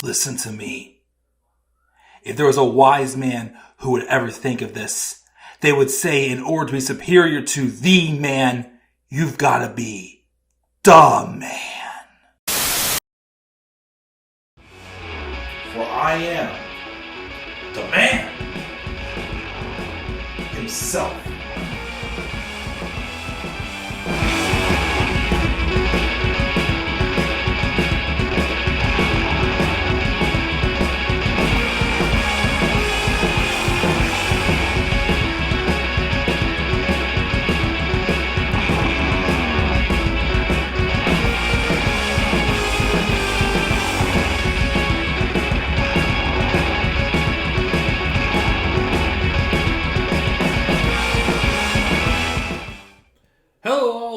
Listen to me. If there was a wise man who would ever think of this, they would say in order to be superior to the man, you've got to be the man. For I am the man himself.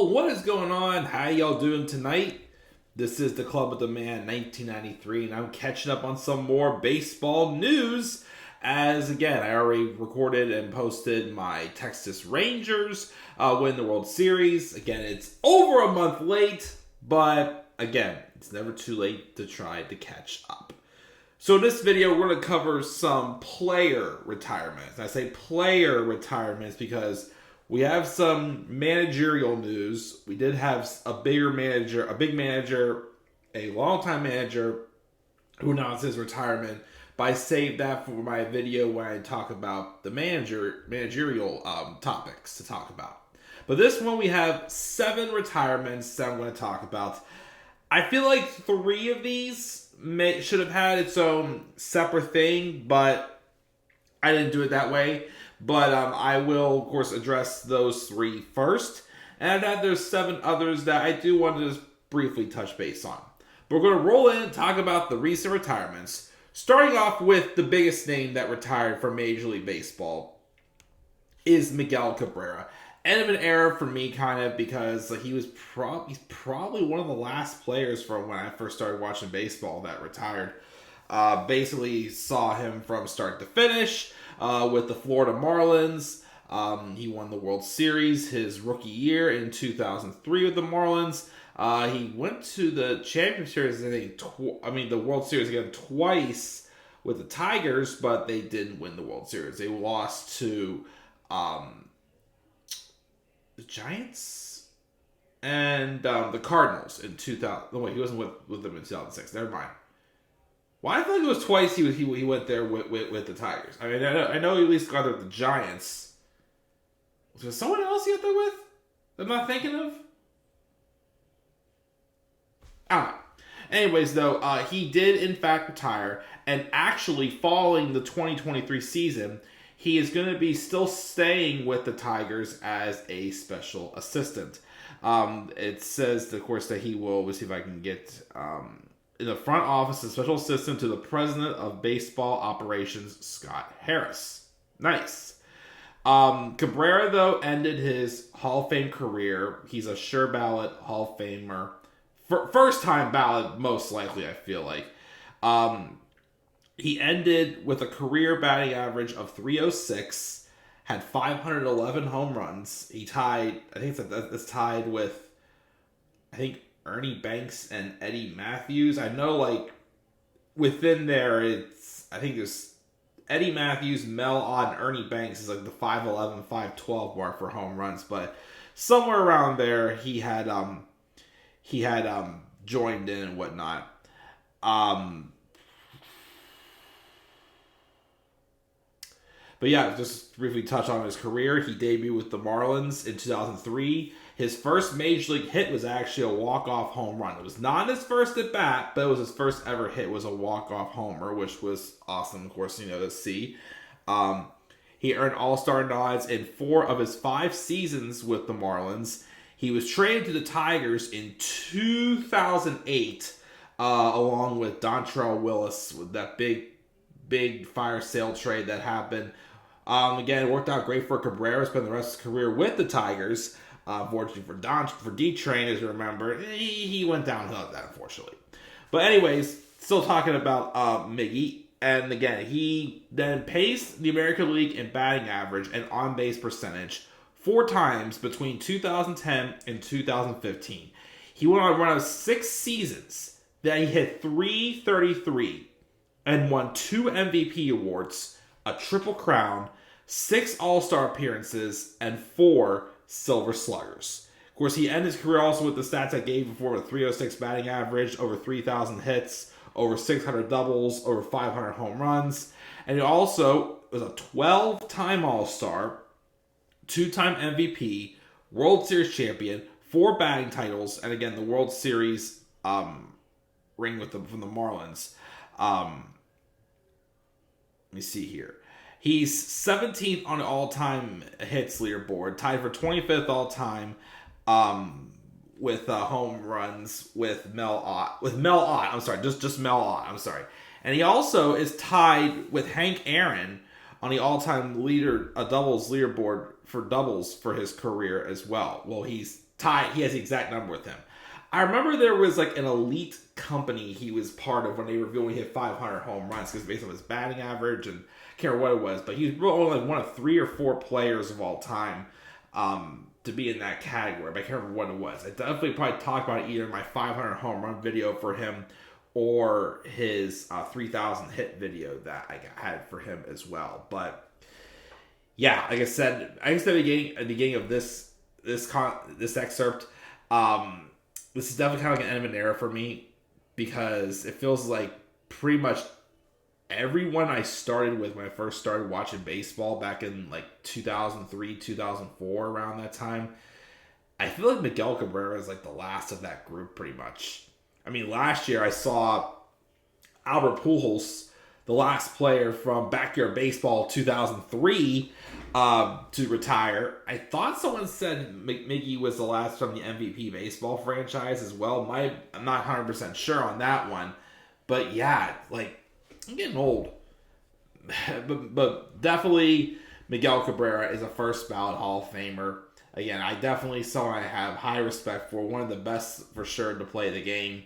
What is going on? How y'all doing tonight? This is the Club of the Man 1993, and I'm catching up on some more baseball news. As again, I already recorded and posted my Texas Rangers win the World Series. Again, it's over a month late, but again, it's never too late to try to catch up. So in this video, we're going to cover some player retirements. And I say player retirements because we have some managerial news. We did have a big manager, a longtime manager who announced his retirement. But I saved that for my video when I talk about the managerial topics to talk about. But this one, we have 7 retirements that I'm going to talk about. I feel like 3 of these should have had its own separate thing, but I didn't do it that way. But I will, of course, address those 3 first. And then there's 7 others that I do want to just briefly touch base on. But we're going to roll in and talk about the recent retirements. Starting off with the biggest name that retired from Major League Baseball is Miguel Cabrera. End of an era for me, kind of, because he's probably one of the last players from when I first started watching baseball that retired. Basically saw him from start to finish. With the Florida Marlins. He won the World Series his rookie year in 2003 with the Marlins. He went to the Championship Series, the World Series again twice with the Tigers, but they didn't win the World Series. They lost to the Giants and the Cardinals in 2000. No, wait, he wasn't with them in 2006. Never mind. Well, I feel like it was twice he went there with the Tigers. I mean, I know he at least got there with the Giants. Was there someone else he got there with that I'm not thinking of? I don't know. Anyways, though, he did in fact retire, and actually following the 2023 season, he is going to be still staying with the Tigers as a special assistant. It says, of course, that he will, let's see if I can get in the front office, a special assistant to the president of baseball operations, Scott Harris. Nice. Cabrera, though, ended his Hall of Fame career. He's a sure ballot Hall of Famer. First time ballot, most likely, I feel like. He ended with a career batting average of .306, had 511 home runs. He tied, I think that's tied with, Ernie Banks and Eddie Matthews. I know, within there, I think there's Eddie Matthews, Mel Ott, and Ernie Banks is the 5'11", 5'12" mark for home runs. But somewhere around there, he had joined in and whatnot. But yeah, just briefly touch on his career. He debuted with the Marlins in 2003. His first major league hit was actually a walk-off home run. It was not his first at bat, but it was his first ever hit. Was a walk-off homer, which was awesome, of course, to see. He earned All-Star nods in 4 of his 5 seasons with the Marlins. He was traded to the Tigers in 2008, along with Dontrelle Willis, with that big fire sale trade that happened. Again, it worked out great for Cabrera. Spent the rest of his career with the Tigers. Unfortunately for D-Train, as you remember, he went downhill at that, unfortunately. But anyways, still talking about Miggy. And again, he then paced the American League in batting average and on-base percentage 4 times between 2010 and 2015. He went on a run of 6 seasons that he hit .333 and won 2 MVP awards, a Triple Crown, 6 All-Star appearances, and 4 Silver Sluggers. Of course, he ended his career also with the stats I gave before, with 306 batting average, over 3,000 hits, over 600 doubles, over 500 home runs. And he also was a 12-time All-Star, 2-time MVP, World Series champion, 4 batting titles, and again, the World Series ring with them from the Marlins. Let me see here. He's 17th on the all-time hits leaderboard, tied for 25th all-time with home runs with Mel Ott. Just Mel Ott. I'm sorry. And he also is tied with Hank Aaron on the all-time doubles leaderboard for doubles for his career as well. Well, he's tied. He has the exact number with him. I remember there was like an elite company he was part of when they were going to hit 500 home runs, because based on his batting average, and I can't remember what it was, but he was only like one of 3 or 4 players of all time to be in that category. But I can't remember what it was. I definitely probably talked about either my 500 home run video for him or his 3,000 hit video that I had for him as well. But yeah, like I said at the beginning of this excerpt, this is definitely kind of like an end of an era for me, because it feels like pretty much everyone I started with when I first started watching baseball back in like 2003, 2004, around that time, I feel like Miguel Cabrera is like the last of that group pretty much. I mean, last year I saw Albert Pujols, the last player from Backyard Baseball 2003, to retire. I thought someone said Miggy was the last from the MVP baseball franchise as well. I'm not 100% sure on that one. But yeah, like, I'm getting old. but definitely Miguel Cabrera is a first ballot Hall of Famer. Again, I definitely someone I have high respect for. One of the best for sure to play the game.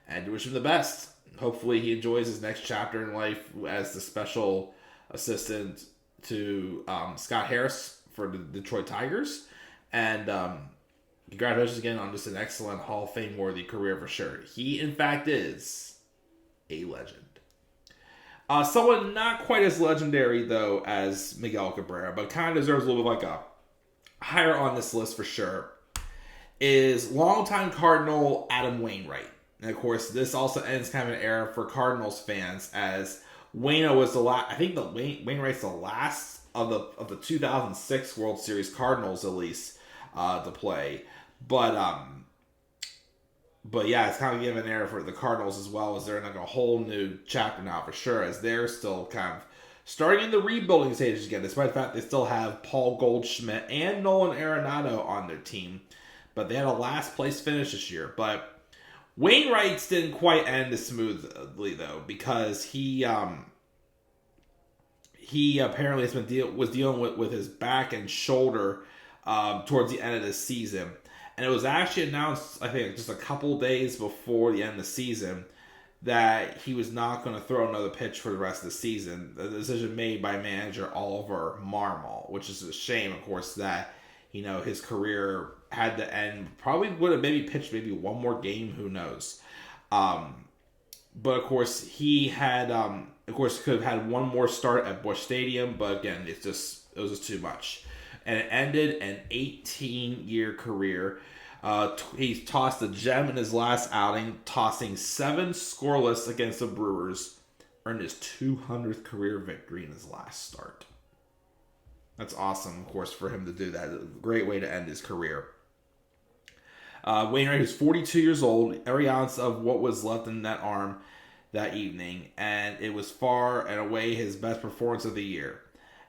And wish him the best. Hopefully he enjoys his next chapter in life as the special assistant to Scott Harris for the Detroit Tigers. And congratulations again on just an excellent Hall of Fame worthy career for sure. He, in fact, is a legend. Someone not quite as legendary, though, as Miguel Cabrera, but kind of deserves a little bit like a higher on this list for sure, is longtime Cardinal Adam Wainwright. And of course, this also ends kind of an era for Cardinals fans, as Waino was the last. I think Wainwright's the last of the 2006 World Series Cardinals, at least, to play. But yeah, it's kind of given an era for the Cardinals as well, as they're in like a whole new chapter now for sure, as they're still kind of starting in the rebuilding stages again, despite the fact they still have Paul Goldschmidt and Nolan Arenado on their team. But they had a last place finish this year. But Wainwright's didn't quite end as smoothly, though, because he apparently was dealing with his back and shoulder towards the end of the season. And it was actually announced, I think, just a couple days before the end of the season that he was not going to throw another pitch for the rest of the season. The decision made by manager Oliver Marmol, which is a shame, of course, that, his career had to end. Probably would have maybe pitched one more game, who knows. But of course, he had, could have had one more start at Busch Stadium, but again, it was just too much. And it ended an 18-year career. He tossed a gem in his last outing, tossing 7 scoreless against the Brewers, earned his 200th career victory in his last start. That's awesome, of course, for him to do that. A great way to end his career. Wainwright was 42 years old, every ounce of what was left in that arm that evening, and it was far and away his best performance of the year.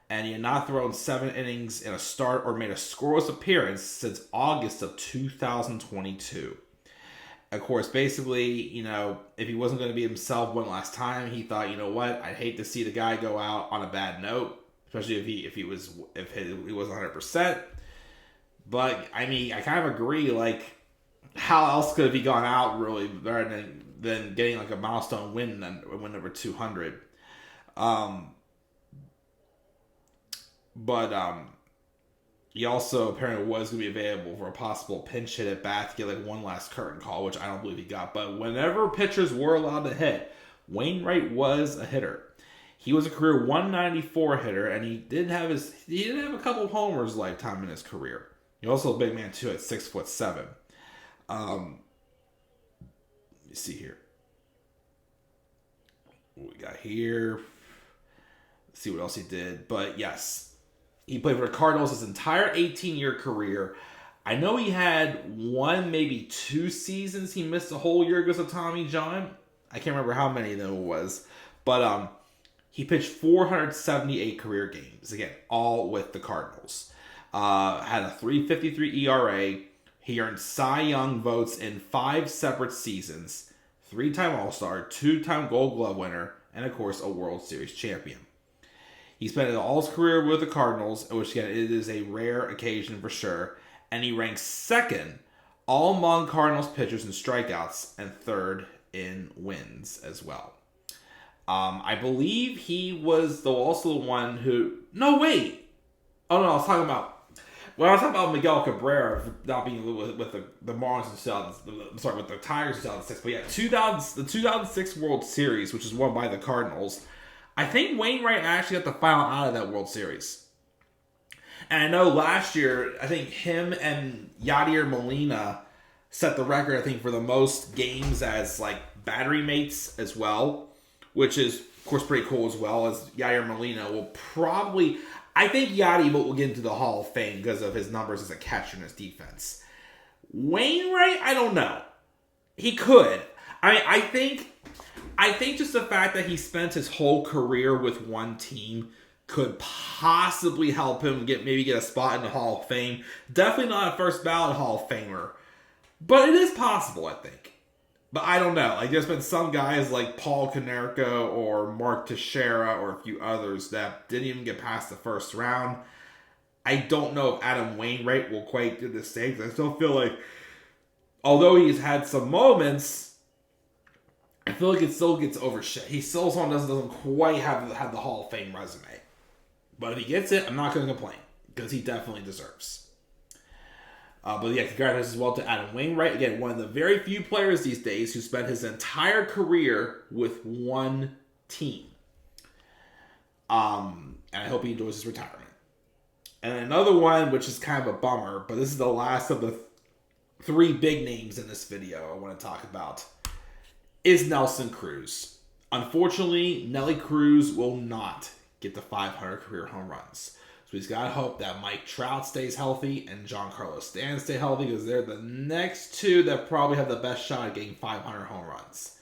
And he had not thrown 7 innings in a start or made a scoreless appearance since August of 2022. Of course, basically, if he wasn't going to be himself one last time, he thought, I'd hate to see the guy go out on a bad note, especially if he wasn't 100%. But I mean, I kind of agree. Like, how else could he gone out really better than getting like a milestone win number 200? But he also apparently was going to be available for a possible pinch hit at bat to get like one last curtain call, which I don't believe he got. But whenever pitchers were allowed to hit, Wainwright was a hitter. He was a career 194 hitter, and he did have a couple of homers lifetime in his career. He's also a big man too at 6'7". Let me see here. What we got here? Let's see what else he did. But yes, he played for the Cardinals his entire 18-year career. I know he had one, maybe 2 seasons he missed a whole year because of Tommy John. I can't remember how many of them it was. But he pitched 478 career games. Again, all with the Cardinals. Had a 3.53 ERA. He earned Cy Young votes in 5 separate seasons. 3-time All-Star, 2-time Gold Glove winner, and of course a World Series champion. He spent all his career with the Cardinals, which again, it is a rare occasion for sure. And he ranks 2nd all among Cardinals pitchers in strikeouts and 3rd in wins as well. I believe he was also the one who... No, wait! Oh, no, I was talking about... Well, I was talking about Miguel Cabrera not being with the Marlins in 2000... I'm sorry, with the Tigers in 2006. But yeah, the 2006 World Series, which was won by the Cardinals. I think Wainwright actually got the final out of that World Series. And I know last year, I think him and Yadier Molina set the record, I think, for the most games as, like, battery mates as well. Which is, of course, pretty cool as well, as Yadier Molina will probably... I think Yadi will get into the Hall of Fame because of his numbers as a catcher in his defense. Wainwright, I don't know. He could. I think just the fact that he spent his whole career with one team could possibly help him get a spot in the Hall of Fame. Definitely not a first ballot Hall of Famer. But it is possible, I think. But I don't know. Like, there's been some guys like Paul Konerko or Mark Teixeira or a few others that didn't even get past the first round. I don't know if Adam Wainwright will quite do the same. I still feel like, although he's had some moments, I feel like it still gets overshadowed. He still doesn't quite have the Hall of Fame resume. But if he gets it, I'm not going to complain. Because he definitely deserves. But yeah, congratulations as well to Adam Wainwright. Again, one of the very few players these days who spent his entire career with one team. And I hope he enjoys his retirement. And another one, which is kind of a bummer, but this is the last of the 3 big names in this video I want to talk about, is Nelson Cruz. Unfortunately, Nelly Cruz will not get the 500 career home runs. So he's got to hope that Mike Trout stays healthy and Giancarlo Stanton stay healthy, because they're the next 2 that probably have the best shot at getting 500 home runs.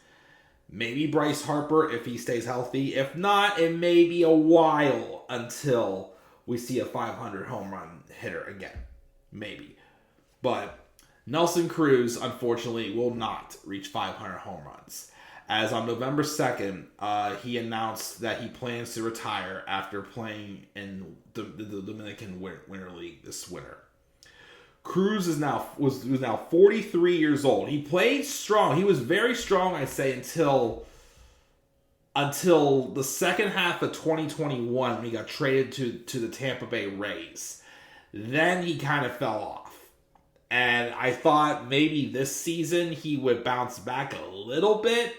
Maybe Bryce Harper if he stays healthy. If not, it may be a while until we see a 500 home run hitter again. Maybe. But Nelson Cruz, unfortunately, will not reach 500 home runs. As on November 2nd, he announced that he plans to retire after playing in the Dominican Winter League this winter. Cruz was now 43 years old. He played strong. He was very strong, I'd say, until the second half of 2021 when he got traded to the Tampa Bay Rays. Then he kind of fell off. And I thought maybe this season he would bounce back a little bit,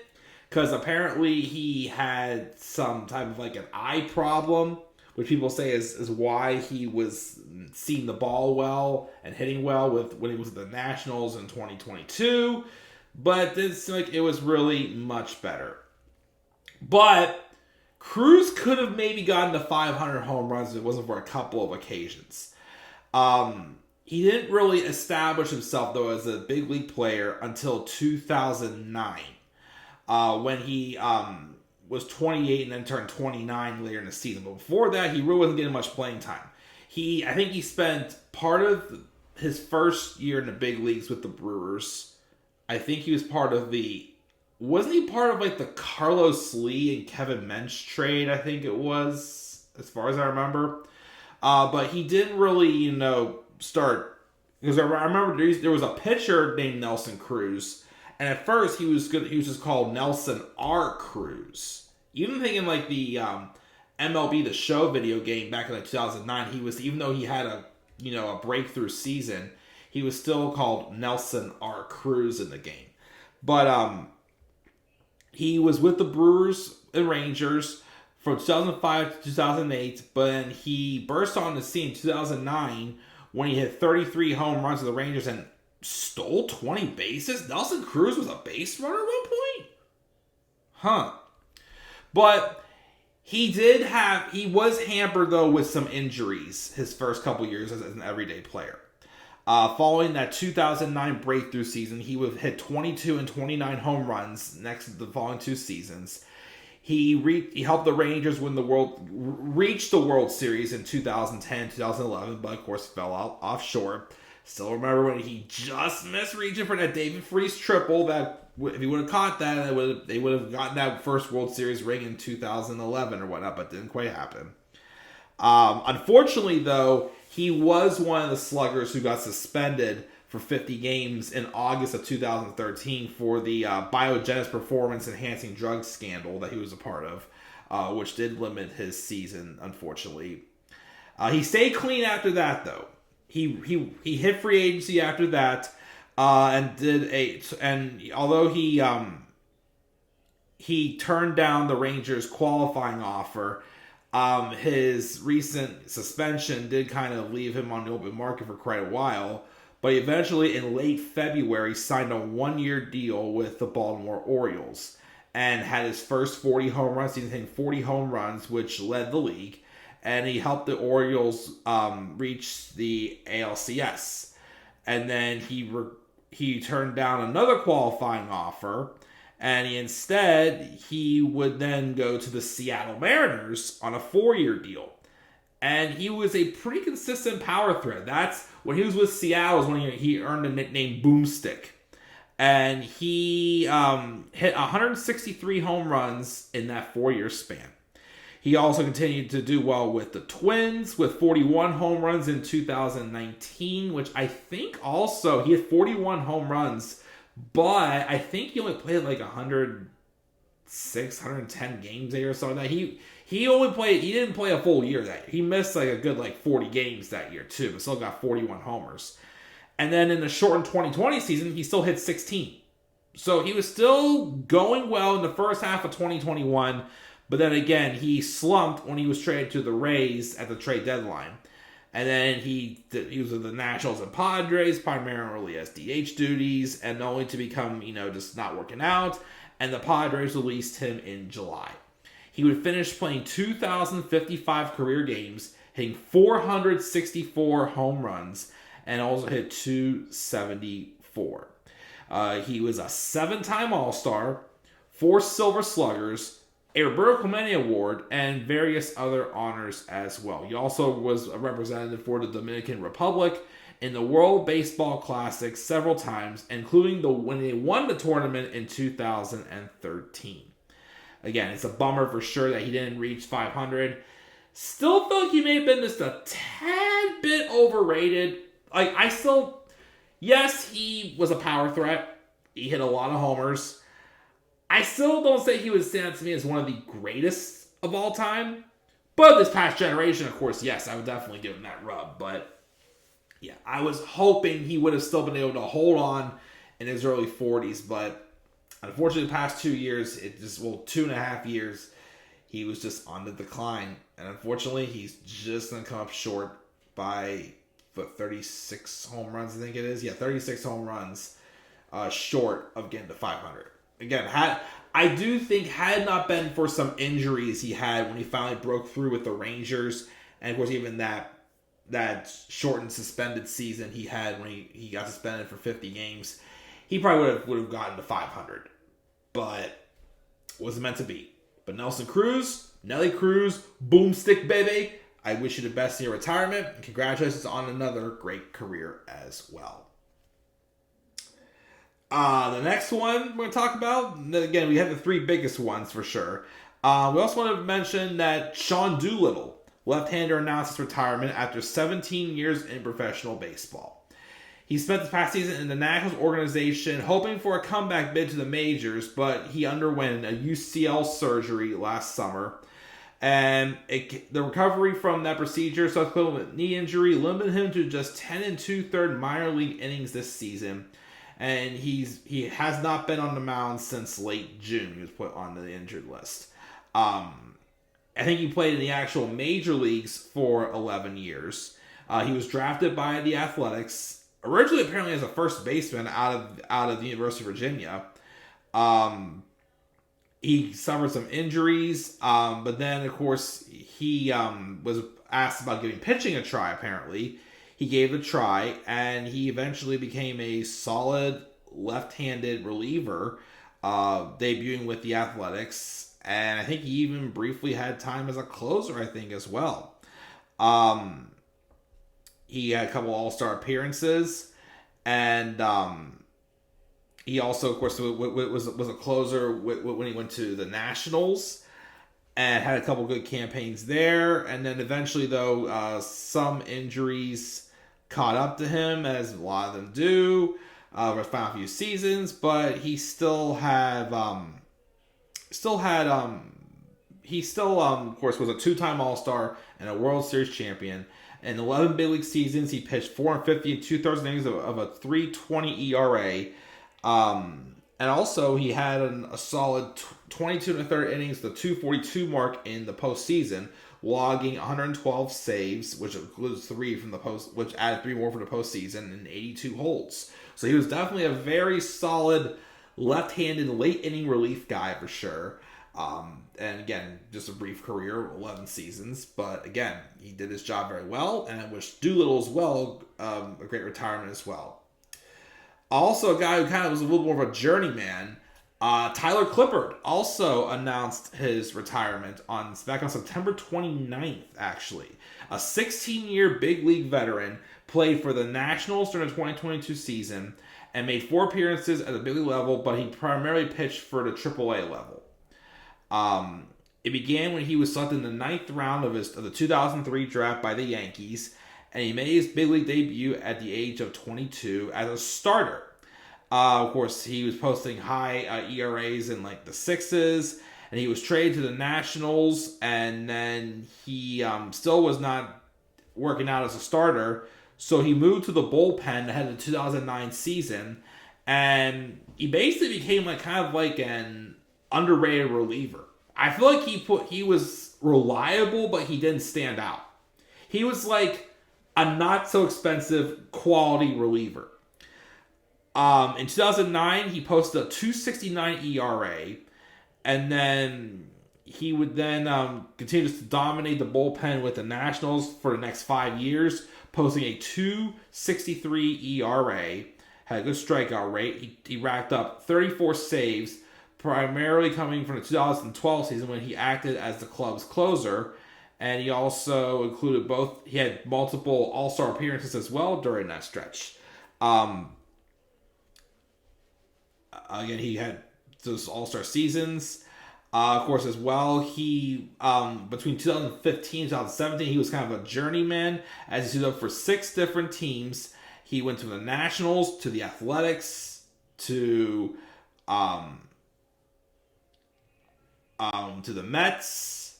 because apparently he had some type of like an eye problem, which people say is why he was seeing the ball well and hitting well when he was at the Nationals in 2022. But it was really much better. But Cruz could have maybe gotten to 500 home runs if it wasn't for a couple of occasions. He didn't really establish himself, though, as a big league player until 2009. When he was 28 and then turned 29 later in the season. But before that, he really wasn't getting much playing time. I think he spent part of his first year in the big leagues with the Brewers. I think he was part of wasn't he part of like the Carlos Lee and Kevin Mensch trade, I think it was, as far as I remember. But he didn't really, start, because I remember there was a pitcher named Nelson Cruz. And at first, he was just called Nelson R. Cruz. Even thinking like the MLB The Show video game back in like 2009, even though he had a breakthrough season, he was still called Nelson R. Cruz in the game. But he was with the Brewers and Rangers from 2005 to 2008, but then he burst on the scene in 2009 when he hit 33 home runs with the Rangers and stole 20 bases. Nelson Cruz was a base runner at one point? Huh. But he was hampered, though, with some injuries his first couple years as an everyday player. Following that 2009 breakthrough season, he would hit 22 and 29 home runs next to the following two seasons. He helped the Rangers reach the World Series in 2010, 2011, but of course fell out offshore. Still remember when he just missed reaching for that David Freese triple that if he would have caught that, they would have gotten that first World Series ring in 2011 or whatnot, but didn't quite happen. Unfortunately, though, he was one of the sluggers who got suspended for 50 games in August of 2013 for the biogenesis performance-enhancing drug scandal that he was a part of, which did limit his season, unfortunately. He stayed clean after that, though. He hit free agency after that, and although he turned down the Rangers' qualifying offer, his recent suspension did kind of leave him on the open market for quite a while. But he eventually, in late February, signed a one-year deal with the Baltimore Orioles and had his first 40 home runs. He hitting 40 home runs, which led the league. And he helped the Orioles reach the ALCS. And then he turned down another qualifying offer. And he would then go to the Seattle Mariners on a 4-year deal. And he was a pretty consistent power threat. That's when he was with Seattle is when he earned the nickname Boomstick. And he hit 163 home runs in that 4-year span. He also continued to do well with the Twins with 41 home runs in 2019, which I think also he had 41 home runs, but I think he only played like 110 games there or something. He didn't play a full year that year. He missed like a good 40 games that year too, but still got 41 homers. And then in the shortened 2020 season, he still hit 16. So he was still going well in the first half of 2021, but then again, he slumped when he was traded to the Rays at the trade deadline. And then he was with the Nationals and Padres, primarily as DH duties, and only to become, just not working out. And the Padres released him in July. He would finish playing 2,055 career games, hitting 464 home runs, and also hit 274. He was a 7-time All-Star, 4 Silver Sluggers, a Roberto Clemente Award, and various other honors as well. He also was a representative for the Dominican Republic in the World Baseball Classic several times, including when they won the tournament in 2013. Again, it's a bummer for sure that he didn't reach 500. Still feel like he may have been just a tad bit overrated. Yes, he was a power threat. He hit a lot of homers. I still don't say he would stand out to me as one of the greatest of all time. But this past generation, of course, yes, I would definitely give him that rub. But yeah, I was hoping he would have still been able to hold on in his early 40s. But unfortunately, the past 2 years, 2.5 years, he was just on the decline. And unfortunately, he's just going to come up short by 36 home runs, I think it is. Yeah, 36 home runs short of getting to 500. Again, I do think had it not been for some injuries he had when he finally broke through with the Rangers, and of course even that shortened suspended season he had when he got suspended for 50 games, he probably would have gotten to 500. But wasn't meant to be. But Nelson Cruz, Nelly Cruz, boomstick baby, I wish you the best in your retirement, and congratulations on another great career as well. The next one we're going to talk about, again, we have the 3 biggest ones for sure. We also want to mention that Sean Doolittle, left-hander, announced his retirement after 17 years in professional baseball. He spent this past season in the Nationals organization hoping for a comeback bid to the majors, but he underwent a UCL surgery last summer. And the recovery from that procedure, subsequent knee injury, limited him to just 10 2/3 minor league innings this season. and he has not been on the mound since late June. He was put on the injured list. I think he played in the actual major leagues for 11 years. He was drafted by the Athletics, originally apparently as a first baseman out of the University of Virginia. He suffered some injuries, but then, of course, he was asked about giving pitching a try, apparently. He gave it a try, and he eventually became a solid left-handed reliever, debuting with the Athletics, and I think he even briefly had time as a closer, I think, as well. He had a couple All-Star appearances, and he also, of course, was a closer when he went to the Nationals and had a couple good campaigns there. And then eventually, though, some injuries caught up to him, as a lot of them do, for the final few seasons. But he of course, was a two-time All-Star and a World Series champion. In 11 big league seasons, he pitched 450 and 2/3 innings of a 3.20 ERA. And also, he had a solid 22 1/3 innings, the 242 mark in the postseason, logging 112 saves, which includes which added 3 more for the postseason, and 82 holds. So he was definitely a very solid left-handed late inning relief guy for sure. And again, just a brief career, 11 seasons, but again, he did his job very well, and I wish Doolittle as well a great retirement as well. Also, a guy who kind of was a little more of a journeyman, Tyler Clippard, also announced his retirement back on September 29th, actually. A 16-year big league veteran, played for the Nationals during the 2022 season, and made 4 appearances at the big league level, but he primarily pitched for the AAA level. It began when he was selected in the 9th round of the 2003 draft by the Yankees, and he made his big league debut at the age of 22 as a starter. Of course, he was posting high ERAs in like the 6s, and he was traded to the Nationals, and then he still was not working out as a starter, so he moved to the bullpen ahead of the 2009 season, and he basically became kind of like an underrated reliever. I feel like he was reliable, but he didn't stand out. He was like a not so expensive quality reliever. In 2009, he posted a 2.69 ERA, and then he would continue to dominate the bullpen with the Nationals for the next 5 years, posting a 2.63 ERA, had a good strikeout rate. He racked up 34 saves, primarily coming from the 2012 season when he acted as the club's closer, and he also he had multiple All-Star appearances as well during that stretch. Again, he had those All-Star seasons. Of course, as well, he, between 2015 and 2017, he was kind of a journeyman as he stood up for 6 different teams. He went to the Nationals, to the Athletics, to the Mets,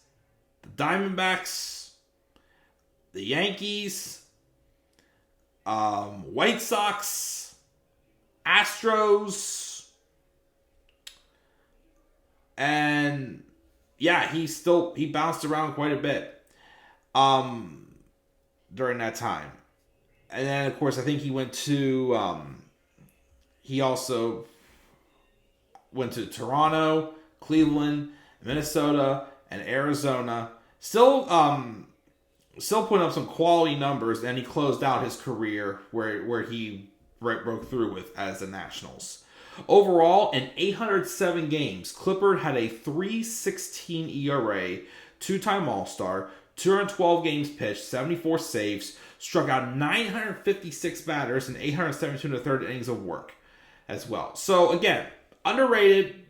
the Diamondbacks, the Yankees, White Sox, Astros, and yeah, he bounced around quite a bit during that time. And then, of course, I think he also went to Toronto, Cleveland, Minnesota, and Arizona. Still putting up some quality numbers, and he closed out his career where he broke through with as the Nationals. Overall, in 807 games, Clippard had a 3.16 ERA, 2-time All-Star, 212 games pitched, 74 saves, struck out 956 batters, and 872 1/3 innings of work as well. So again, underrated,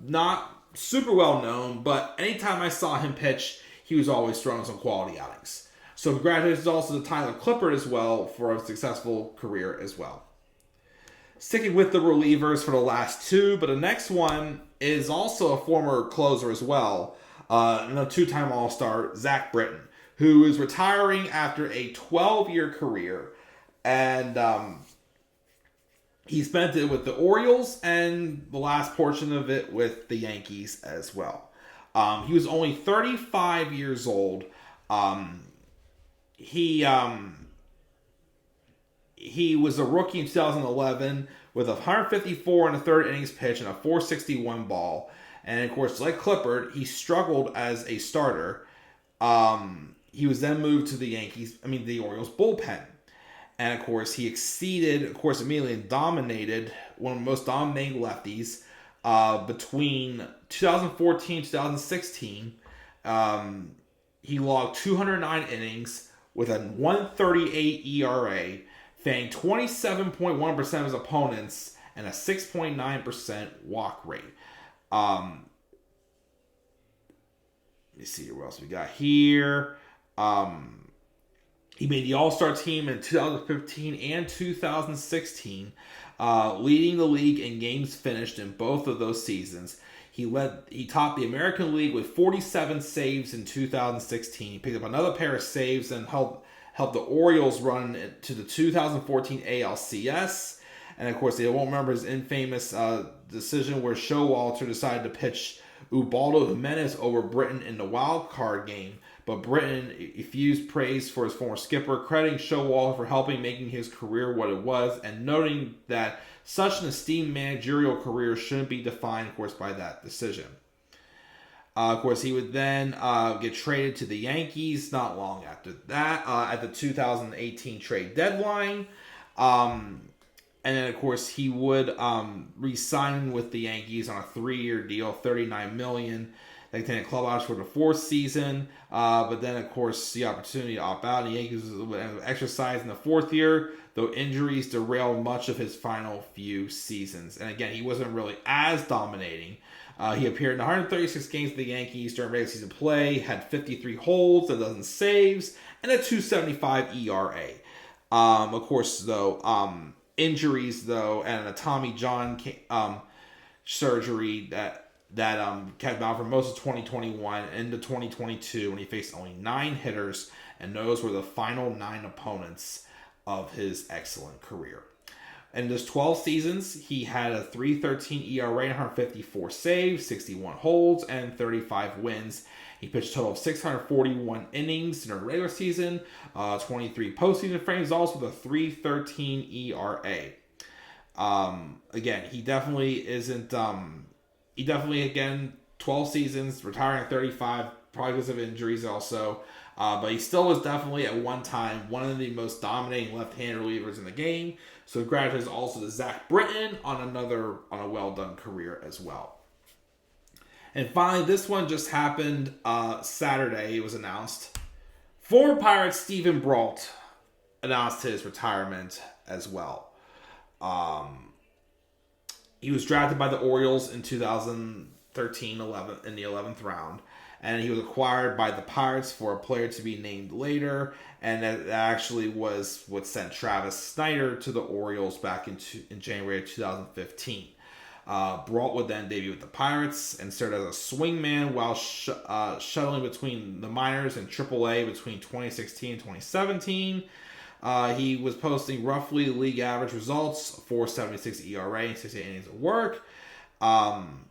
not super well known, but anytime I saw him pitch, he was always throwing some quality outings. So congratulations also to Tyler Clippard as well for a successful career as well. Sticking with the relievers for the last 2, but the next one is also a former closer as well, and a 2-time All-Star, Zack Britton, who is retiring after a 12-year career. And He spent it with the Orioles and the last portion of it with the Yankees as well. He was only 35 years old. He was a rookie in 2011 with 154 in the third innings pitch and a 461 ball. And of course, like Clippard, he struggled as a starter. He was then moved to the Orioles bullpen. And of course, he immediately and dominated, one of the most dominating lefties between 2014 and 2016. He logged 209 innings with a 1.38 ERA, fanned 27.1% of his opponents, and a 6.9% walk rate. Let me see what else we got here. He made the All-Star team in 2015 and 2016, leading the league in games finished in both of those seasons. He topped the American League with 47 saves in 2016. He picked up another pair of saves and helped the Orioles run to the 2014 ALCS. And of course, they won't remember his infamous decision where Showalter decided to pitch Ubaldo Jimenez over Britton in the wild card game. But Britton effused praise for his former skipper, crediting Showalter for making his career what it was, and noting that such an esteemed managerial career shouldn't be defined, of course, by that decision. Of course, he would then get traded to the Yankees not long after that, at the 2018 trade deadline. And then, of course, he would re-sign with the Yankees on a 3-year deal, $39 million. They obtained a club option for the 4th season, but then, of course, the opportunity to opt out. The Yankees would exercise in the 4th year, though injuries derailed much of his final few seasons. And again, he wasn't really as dominating. He appeared in 136 games for the Yankees during regular season play, had 53 holds, 12 saves, and a 2.75 ERA. Of course, though, injuries, though, and a Tommy John surgery that kept him out for most of 2021 into 2022 when he faced only 9 hitters, and those were the final 9 opponents of his excellent career. In those 12 seasons, he had a 3.13 ERA, 154 saves, 61 holds, and 35 wins. He pitched a total of 641 innings during the regular season, 23 postseason frames, also with a 3.13 ERA. Again, he definitely isn't... again, 12 seasons, retiring at 35, probably because of injuries also. But he still was definitely, at one time, one of the most dominating left-handed relievers in the game. So congratulations also to Zack Britton on a well-done career as well. And finally, this one just happened Saturday. It was announced. Former Pirate Stephen Brault announced his retirement as well. He was drafted by the Orioles in 2013-11 in the 11th round, and he was acquired by the Pirates for a player to be named later, and that actually was what sent Travis Snyder to the Orioles back in January of 2015. Brault would then debut with the Pirates and served as a swingman while shuttling between the minors and AAA between 2016 and 2017. He was posting roughly league average results, 4.76 ERA and 68 innings of work. And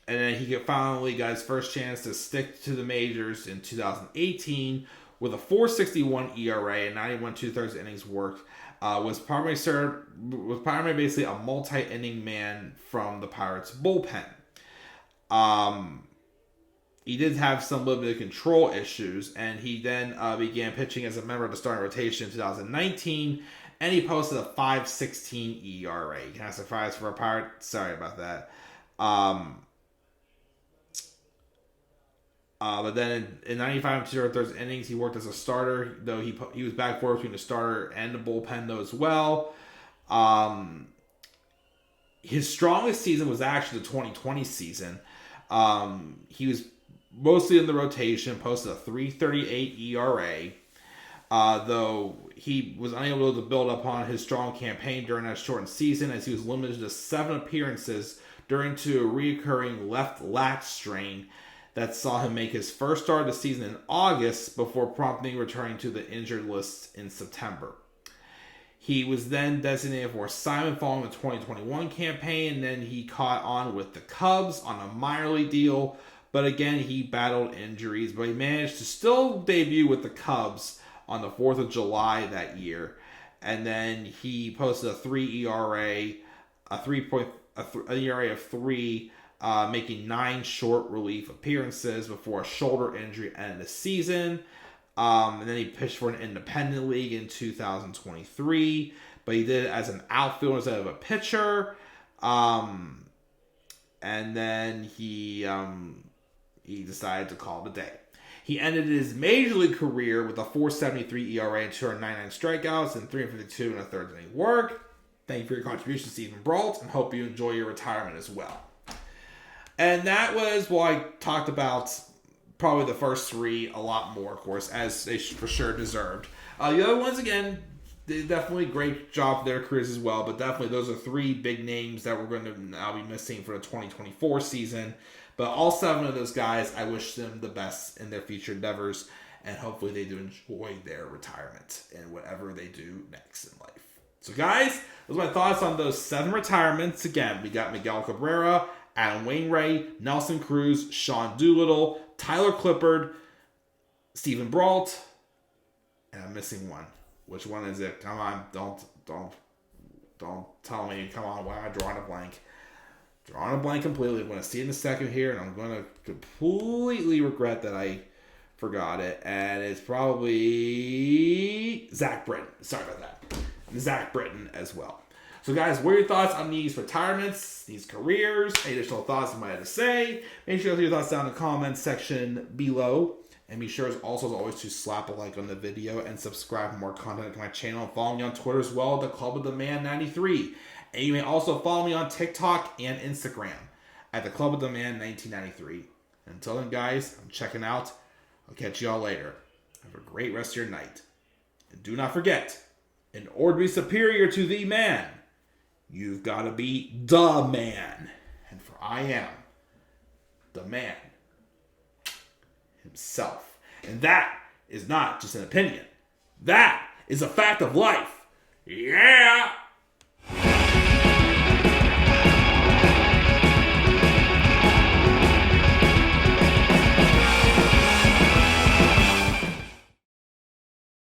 then he finally got his first chance to stick to the majors in 2018 with a 4.61 ERA and 91 2/3 innings worked. Was primarily basically a multi-inning man from the Pirates bullpen. He did have some limited control issues, and he then began pitching as a member of the starting rotation in 2019, and he posted a 5.16 ERA. Kind of surprised for a Pirate. Sorry about that. But then in 95 2/3 innings, he worked as a starter, though he was back and forth between the starter and the bullpen, though, as well. His strongest season was actually the 2020 season. He was mostly in the rotation, posted a 3.38 ERA, though he was unable to build upon his strong campaign during that shortened season, as he was limited to 7 appearances due to a reoccurring left lat strain that saw him make his first start of the season in August before promptly returning to the injured list in September. He was then designated for assignment following the 2021 campaign, and then he caught on with the Cubs on a minor league deal. But again, he battled injuries, but he managed to still debut with the Cubs on the 4th of July that year. And then he posted a 3 ERA, an ERA of 3, making 9 short relief appearances before a shoulder injury ended the season. And then he pitched for an independent league in 2023, but he did it as an outfielder instead of a pitcher. And then he decided to call it a day. He ended his major league career with a 4.73 ERA and 299 strikeouts and 352 and a third inning work. Thank you for your contribution, Stephen Brault, and hope you enjoy your retirement as well. And that was what I talked about. Probably the first 3 a lot more, of course, as they for sure deserved. The other ones, again, they definitely great job for their careers as well, but definitely those are 3 big names that we're going to now be missing for the 2024 season. But all 7 of those guys, I wish them the best in their future endeavors, and hopefully they do enjoy their retirement and whatever they do next in life. So guys, those are my thoughts on those 7 retirements. Again, we got Miguel Cabrera, Adam Wainwright, Nelson Cruz, Sean Doolittle, Tyler Clippard, Stephen Brault, and I'm missing one. Which one is it? Come on, don't tell me. Come on, why am I drawing a blank? Drawing a blank completely. I'm going to see it in a second here, and I'm going to completely regret that I forgot it. And it's probably Zack Britton. Sorry about that. Zack Britton as well. So guys, what are your thoughts on these retirements, these careers? Any additional thoughts you might have to say? Make sure to leave your thoughts down in the comments section below. And be sure, as always, to slap a like on the video and subscribe for more content to my channel. And follow me on Twitter as well, the Club of the Man 93. And you may also follow me on TikTok and Instagram at the Club of the Man 1993. Until then, guys, I'm checking out. I'll catch y'all later. Have a great rest of your night. And do not forget, in order to be superior to the man, you've got to be the man. And for I am the man himself. And that is not just an opinion. That is a fact of life. Yeah!